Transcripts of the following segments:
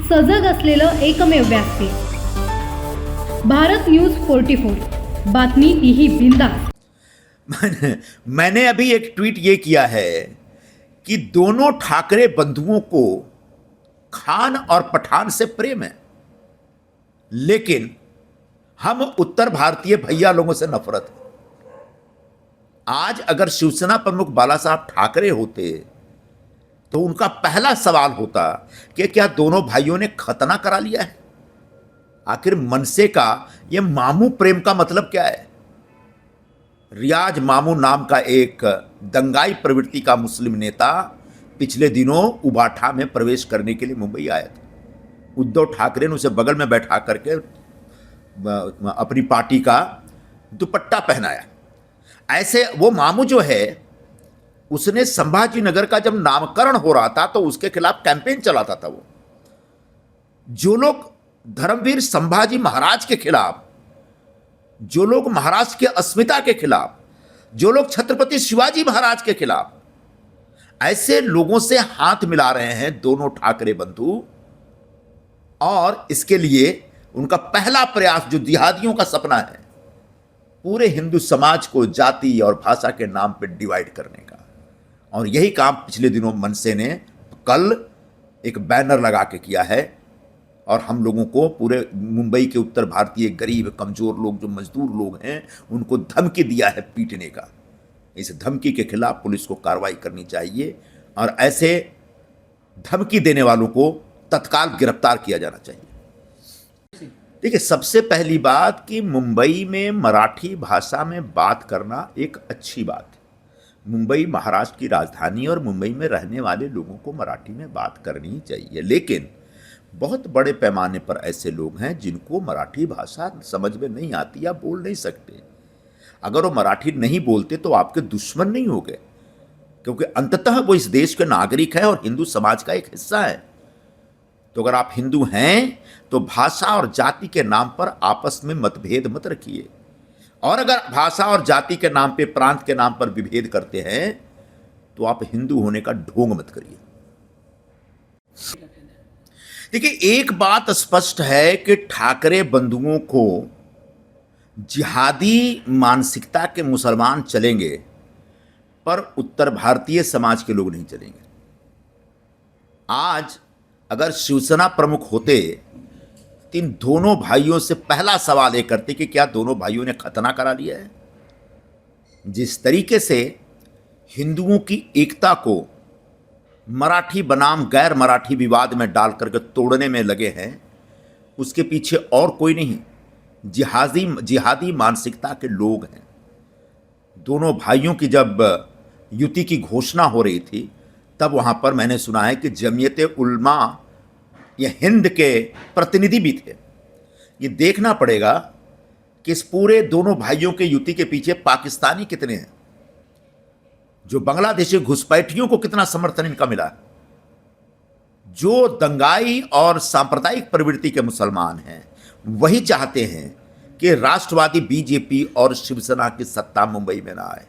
सजग असलेलं एकमेव व्यासपीठ भारत न्यूज 44 बातमी तीही बिंदास। मैंने अभी एक ट्वीट ये किया है कि दोनों ठाकरे बंधुओं को खान और पठान से प्रेम है, लेकिन हम उत्तर भारतीय भैया लोगों से नफरत है। आज अगर शिवसेना प्रमुख बाला साहब ठाकरे होते तो उनका पहला सवाल होता कि क्या दोनों भाइयों ने खतना करा लिया है। आखिर मनसे का यह मामू प्रेम का मतलब क्या है। रियाज मामू नाम का एक दंगाई प्रवृत्ति का मुस्लिम नेता पिछले दिनों उबाठा में प्रवेश करने के लिए मुंबई आया था। उद्धव ठाकरे ने उसे बगल में बैठा करके अपनी पार्टी का दुपट्टा पहनाया। ऐसे वो मामू जो है, उसने संभाजी नगर का जब नामकरण हो रहा था तो उसके खिलाफ कैंपेन चलाता था। वो जो लोग धर्मवीर संभाजी महाराज के खिलाफ, जो लोग महाराष्ट्र के अस्मिता के खिलाफ, जो लोग छत्रपति शिवाजी महाराज के खिलाफ, ऐसे लोगों से हाथ मिला रहे हैं दोनों ठाकरे बंधु। और इसके लिए उनका पहला प्रयास, जो जिहादियों का सपना है, पूरे हिंदू समाज को जाति और भाषा के नाम पर डिवाइड करने का। और यही काम पिछले दिनों मनसे ने कल एक बैनर लगा के किया है और हम लोगों को, पूरे मुंबई के उत्तर भारतीय गरीब कमजोर लोग, जो मजदूर लोग हैं, उनको धमकी दिया है पीटने का। इस धमकी के खिलाफ पुलिस को कार्रवाई करनी चाहिए और ऐसे धमकी देने वालों को तत्काल गिरफ्तार किया जाना चाहिए। देखिए, सबसे पहली बात कि मुंबई में मराठी भाषा में बात करना एक अच्छी बात है। मुंबई महाराष्ट्र की राजधानी और मुंबई में रहने वाले लोगों को मराठी में बात करनी ही चाहिए। लेकिन बहुत बड़े पैमाने पर ऐसे लोग हैं जिनको मराठी भाषा समझ में नहीं आती या बोल नहीं सकते। अगर वो मराठी नहीं बोलते तो आपके दुश्मन नहीं हो गए, क्योंकि अंततः वो इस देश के नागरिक हैं और हिंदू समाज का एक हिस्सा है। तो अगर आप हिंदू हैं तो भाषा और जाति के नाम पर आपस में मतभेद मत रखिए। और अगर भाषा और जाति के नाम पे, प्रांत के नाम पर विभेद करते हैं तो आप हिंदू होने का ढोंग मत करिए। देखिए, एक बात स्पष्ट है कि ठाकरे बंधुओं को जिहादी मानसिकता के मुसलमान चलेंगे, पर उत्तर भारतीय समाज के लोग नहीं चलेंगे। आज अगर शिवसेना प्रमुख होते तो इन दोनों भाइयों से पहला सवाल ये करते कि क्या दोनों भाइयों ने खतना करा लिया है। जिस तरीके से हिंदुओं की एकता को मराठी बनाम गैर मराठी विवाद में डाल करके तोड़ने में लगे हैं, उसके पीछे और कोई नहीं, जिहादी मानसिकता के लोग हैं। दोनों भाइयों की जब युति की घोषणा हो रही थी, तब वहाँ पर मैंने सुना है कि जमीयत उलमा या हिंद के प्रतिनिधि भी थे। ये देखना पड़ेगा कि इस पूरे दोनों भाइयों के युति के पीछे पाकिस्तानी कितने हैं, जो बांग्लादेशी घुसपैठियों को कितना समर्थन इनका मिला। जो दंगाई और सांप्रदायिक प्रवृत्ति के मुसलमान हैं, वही चाहते हैं कि राष्ट्रवादी बीजेपी और शिवसेना की सत्ता मुंबई में ना आए।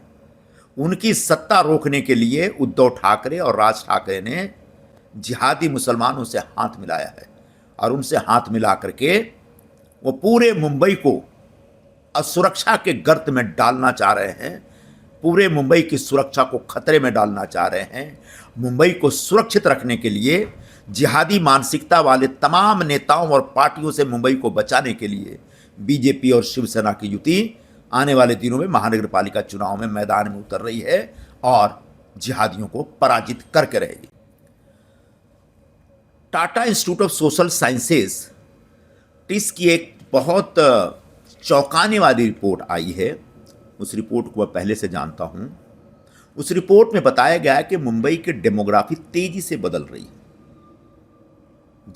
उनकी सत्ता रोकने के लिए उद्धव ठाकरे और राज ठाकरे ने जिहादी मुसलमानों से हाथ मिलाया है और उनसे हाथ मिला करके वो पूरे मुंबई को असुरक्षा के गर्त में डालना चाह रहे हैं। पूरे मुंबई की सुरक्षा को खतरे में डालना चाह रहे हैं। मुंबई को सुरक्षित रखने के लिए जिहादी मानसिकता वाले तमाम नेताओं और पार्टियों से मुंबई को बचाने के लिए बीजेपी और शिवसेना की युति आने वाले दिनों में महानगर पालिका चुनाव में मैदान में उतर रही है और जिहादियों को पराजित करके रहेगी। Tata institute of social sciences TISS की एक बहुत चौंकाने वाली रिपोर्ट आई है। उस रिपोर्ट को मैं पहले से जानता हूं। उस रिपोर्ट में बताया गया है कि मुंबई की डेमोग्राफी तेजी से बदल रही है।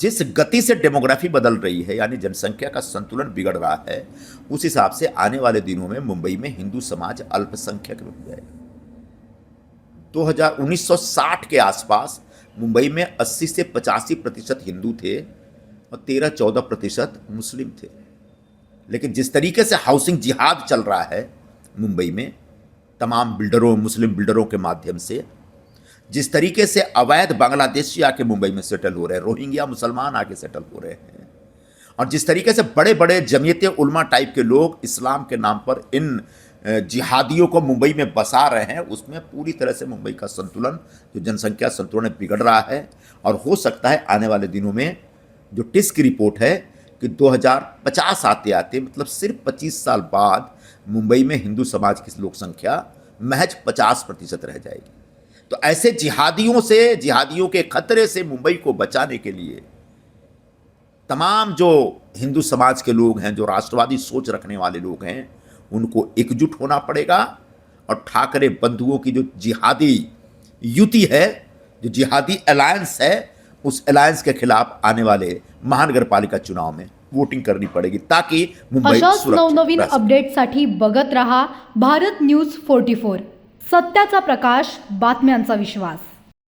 जिस गति से डेमोग्राफी बदल रही है, यानी जनसंख्या का संतुलन बिगड़ रहा है, उस हिसाब से आने वाले दिनों में मुंबई में हिंदू समाज अल्पसंख्यक में हो जाएगा। 1960 के आसपास मुंबई में 80 से 85% हिंदू थे और 13-14% मुस्लिम थे। लेकिन जिस तरीके से हाउसिंग जिहाद चल रहा है मुंबई में, तमाम बिल्डरों, मुस्लिम बिल्डरों के माध्यम से, जिस तरीके से अवैध बांग्लादेशी आके मुंबई में सेटल हो रहे हैं, रोहिंग्या मुसलमान आके सेटल हो रहे हैं, और जिस तरीके से बड़े बड़े जमीयत उलमा टाइप के लोग इस्लाम के नाम पर इन जिहादियों को मुंबई में बसा रहे हैं, उसमें पूरी तरह से मुंबई का संतुलन, जो जनसंख्या संतुलन बिगड़ रहा है। और हो सकता है आने वाले दिनों में जो टिस्क की रिपोर्ट है कि 2050 आते आते, मतलब सिर्फ 25 साल बाद, मुंबई में हिंदू समाज की लोक संख्या महज 50% रह जाएगी। तो ऐसे जिहादियों के खतरे से मुंबई को बचाने के लिए तमाम जो हिंदू समाज के लोग हैं, जो राष्ट्रवादी सोच रखने वाले लोग हैं, उनको एकजुट होना पड़ेगा। और ठाकरे बंधुओं की जो जिहादी युति है, जो जिहादी अलायंस है, उस अलायंस के खिलाफ आने वाले महानगर पालिका चुनाव में वोटिंग करनी पड़ेगी, ताकि मुंबई अशाच सुरक्षित नवनवीन रह सके। अपडेटसाठी बघत रहा भारत न्यूज 44, सत्याचा प्रकाश, बातम्यांचा विश्वास.